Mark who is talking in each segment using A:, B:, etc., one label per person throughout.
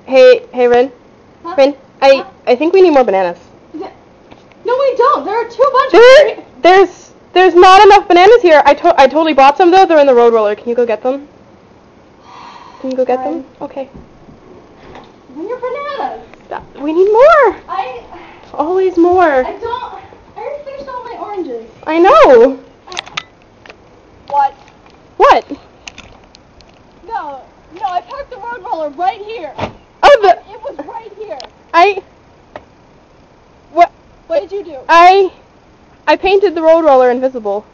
A: Hey, Rin.
B: Huh?
A: Rin, I think we need more bananas.
B: No, we don't. There are too much.
A: There's not enough bananas here. I totally bought some though. They're in the road roller. Can you go get them? Can you go get them? Okay.
B: Bring your bananas.
A: Stop. We need more. Always more.
B: I already finished all my oranges.
A: I know.
B: What?
A: What?
B: No, I parked the road roller right here.
A: Oh,
B: It was right here. What did you do?
A: I painted the road roller invisible.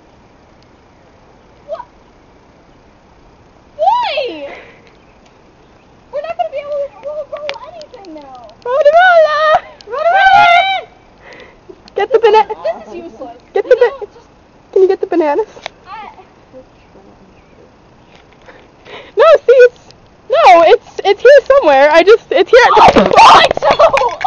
B: What? Why? We're not going to be able to roll anything now.
A: Road roller!
B: Road roller!
A: Get the banana.
B: This is useless.
A: Get the Can you get the bananas? No, see, it's here somewhere. It's here.
B: Oh, it's so